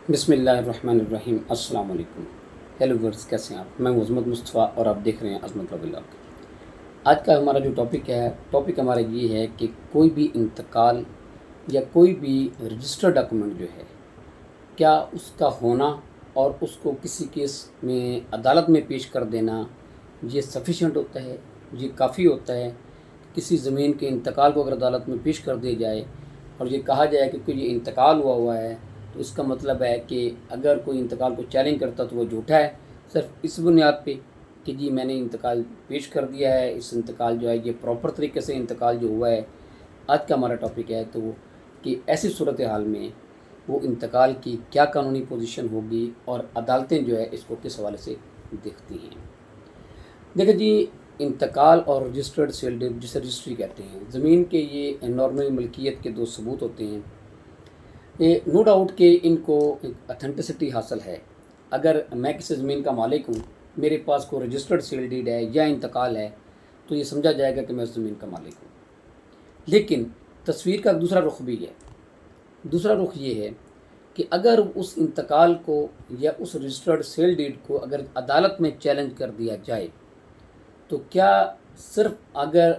بسم اللہ الرحمن الرحیم۔ السلام علیکم۔ ہیلو ورز، کیسے ہیں آپ؟ میں ہوں عظمت مصطفیٰ اور آپ دیکھ رہے ہیں عظمت ولاگ۔ آج کا ہمارا جو ٹاپک ہمارا یہ ہے کہ کوئی بھی انتقال یا کوئی بھی رجسٹر ڈاکومنٹ جو ہے، کیا اس کا ہونا اور اس کو کسی کیس میں عدالت میں پیش کر دینا یہ سفیشینٹ ہوتا ہے، یہ کافی ہوتا ہے؟ کسی زمین کے انتقال کو اگر عدالت میں پیش کر دیا جائے اور یہ کہا جائے کہ کوئی یہ انتقال ہوا ہے، تو اس کا مطلب ہے کہ اگر کوئی انتقال کو چیلنج کرتا تو وہ جھوٹا ہے، صرف اس بنیاد پہ کہ جی میں نے انتقال پیش کر دیا ہے، اس انتقال جو ہے یہ پراپر طریقے سے انتقال جو ہوا ہے۔ آج کا ہمارا ٹاپک ہے تو کہ ایسی صورتحال میں وہ انتقال کی کیا قانونی پوزیشن ہوگی اور عدالتیں جو ہے اس کو کس حوالے سے دیکھتی ہیں۔ دیکھیں جی، انتقال اور رجسٹرڈ سیل ڈیڈ، جسے رجسٹری کہتے ہیں، زمین کے یہ نارمل ملکیت کے دو ثبوت ہوتے ہیں۔ یہ نو ڈاؤٹ کہ ان کو اتھینٹسٹی حاصل ہے۔ اگر میں کسی زمین کا مالک ہوں، میرے پاس کوئی رجسٹرڈ سیل ڈیڈ ہے یا انتقال ہے، تو یہ سمجھا جائے گا کہ میں اس زمین کا مالک ہوں۔ لیکن تصویر کا دوسرا رخ بھی ہے۔ دوسرا رخ یہ ہے کہ اگر اس انتقال کو یا اس رجسٹرڈ سیل ڈیڈ کو اگر عدالت میں چیلنج کر دیا جائے، تو کیا صرف اگر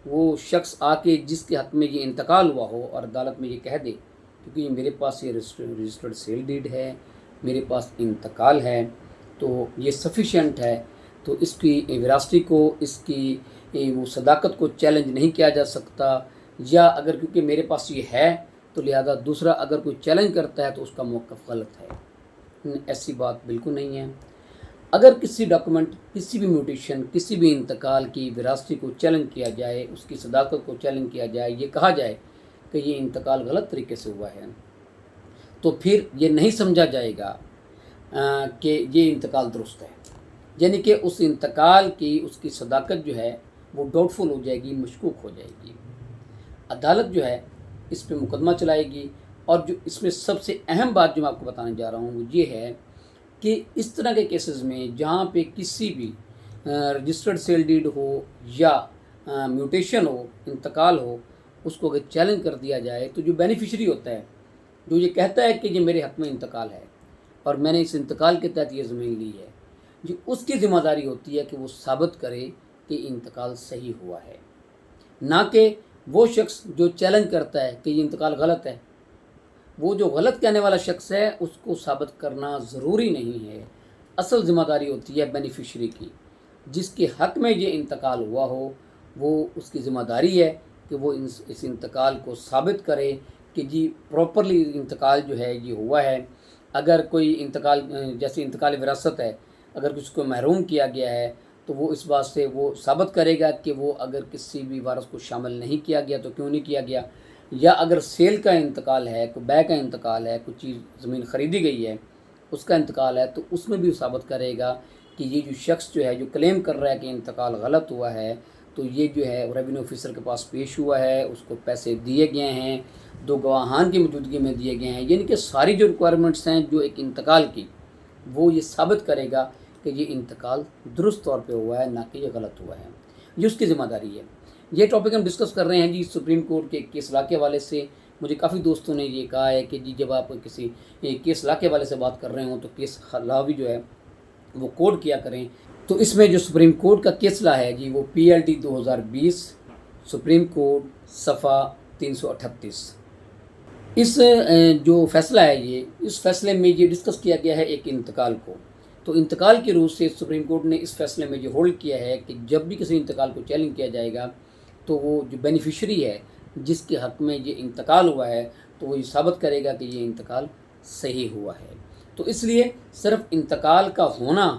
وہ شخص آ کے جس کے حق میں یہ انتقال ہوا ہو اور عدالت میں یہ کہہ دے کیونکہ یہ میرے پاس یہ رجسٹرڈ سیل ڈیڈ ہے، میرے پاس انتقال ہے، تو یہ سفیشینٹ ہے، تو اس کی وراثتی کو، اس کی وہ صداقت کو چیلنج نہیں کیا جا سکتا، یا اگر کیونکہ میرے پاس یہ ہے تو لہذا دوسرا اگر کوئی چیلنج کرتا ہے تو اس کا موقف غلط ہے۔ ایسی بات بالکل نہیں ہے۔ اگر کسی ڈاکومنٹ، کسی بھی میوٹیشن، کسی بھی انتقال کی وراثتی کو چیلنج کیا جائے، اس کی صداقت کو چیلنج کیا جائے، یہ کہا جائے کہ یہ انتقال غلط طریقے سے ہوا ہے، تو پھر یہ نہیں سمجھا جائے گا کہ یہ انتقال درست ہے، یعنی کہ اس انتقال کی، اس کی صداقت جو ہے وہ ڈاؤٹ فل ہو جائے گی، مشکوک ہو جائے گی۔ عدالت جو ہے اس پہ مقدمہ چلائے گی، اور جو اس میں سب سے اہم بات جو میں آپ کو بتانے جا رہا ہوں وہ یہ ہے کہ اس طرح کے کیسز میں جہاں پہ کسی بھی رجسٹرڈ سیل ڈیڈ ہو یا میوٹیشن ہو، انتقال ہو، اس کو اگر چیلنج کر دیا جائے تو جو بینیفیشری ہوتا ہے، جو یہ کہتا ہے کہ یہ میرے حق میں انتقال ہے اور میں نے اس انتقال کے تحت یہ زمین لی ہے، جی اس کی ذمہ داری ہوتی ہے کہ وہ ثابت کرے کہ انتقال صحیح ہوا ہے، نہ کہ وہ شخص جو چیلنج کرتا ہے کہ یہ انتقال غلط ہے۔ وہ جو غلط کہنے والا شخص ہے اس کو ثابت کرنا ضروری نہیں ہے، اصل ذمہ داری ہوتی ہے بینیفیشری کی۔ جس کے حق میں یہ انتقال ہوا ہو، وہ اس کی ذمہ داری ہے کہ وہ اس انتقال کو ثابت کرے کہ جی پراپرلی انتقال جو ہے یہ ہوا ہے۔ اگر کوئی انتقال جیسے انتقال وراثت ہے، اگر کسی کو محروم کیا گیا ہے تو وہ اس بات سے وہ ثابت کرے گا کہ وہ اگر کسی بھی وارث کو شامل نہیں کیا گیا تو کیوں نہیں کیا گیا، یا اگر سیل کا انتقال ہے، کوئی بے کا انتقال ہے، کوئی چیز زمین خریدی گئی ہے اس کا انتقال ہے، تو اس میں بھی ثابت کرے گا کہ یہ جو شخص جو ہے جو کلیم کر رہا ہے کہ انتقال غلط ہوا ہے، تو یہ جو ہے ریونیو آفیسر کے پاس پیش ہوا ہے، اس کو پیسے دیے گئے ہیں، دو گواہان کی موجودگی میں دیے گئے ہیں، یعنی کہ ساری جو ریکوائرمنٹس ہیں جو ایک انتقال کی، وہ یہ ثابت کرے گا کہ یہ انتقال درست طور پہ ہوا ہے، نہ کہ یہ غلط ہوا ہے۔ یہ اس کی ذمہ داری ہے۔ یہ ٹاپک ہم ڈسکس کر رہے ہیں جی سپریم کورٹ کے کیس لا کے حوالے سے۔ مجھے کافی دوستوں نے یہ کہا ہے کہ جی جب آپ کسی کیس لا کے حوالے سے بات کر رہے ہوں تو کیس لا بھی جو ہے وہ کوڈ کیا کریں۔ تو اس میں جو سپریم کورٹ کا کیس لا ہے جی وہ PLT 2020 سپریم کورٹ صفحہ 338۔ اس جو فیصلہ ہے اس فیصلے میں یہ ڈسکس کیا گیا ہے ایک انتقال کو۔ تو انتقال کی روح سے سپریم کورٹ نے اس فیصلے میں یہ ہولڈ کیا ہے کہ جب بھی کسی انتقال کو چیلنج کیا جائے گا تو وہ جو بینیفیشری ہے جس کے حق میں یہ انتقال ہوا ہے تو وہ یہ ثابت کرے گا کہ یہ انتقال صحیح ہوا ہے۔ تو اس لیے صرف انتقال کا ہونا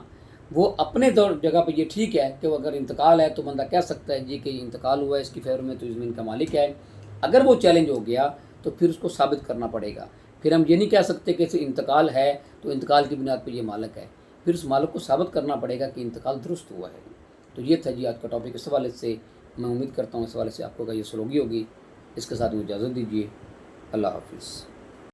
وہ اپنے جگہ پہ یہ ٹھیک ہے کہ وہ اگر انتقال ہے تو بندہ کہہ سکتا ہے جی کہ انتقال ہوا ہے اس کی فیور میں تو زمین کا مالک ہے۔ اگر وہ چیلنج ہو گیا تو پھر اس کو ثابت کرنا پڑے گا۔ پھر ہم یہ نہیں کہہ سکتے کہ اسے انتقال ہے تو انتقال کی بنیاد پہ یہ مالک ہے، پھر اس مالک کو ثابت کرنا پڑے گا کہ انتقال درست ہوا ہے۔ تو یہ تھا جی آج کا ٹاپک۔ اس حوالے سے میں امید کرتا ہوں اس حوالے سے آپ کو یہ سلوگی ہوگی۔ اس کے ساتھ مجھے اجازت دیجیے۔ اللہ حافظ۔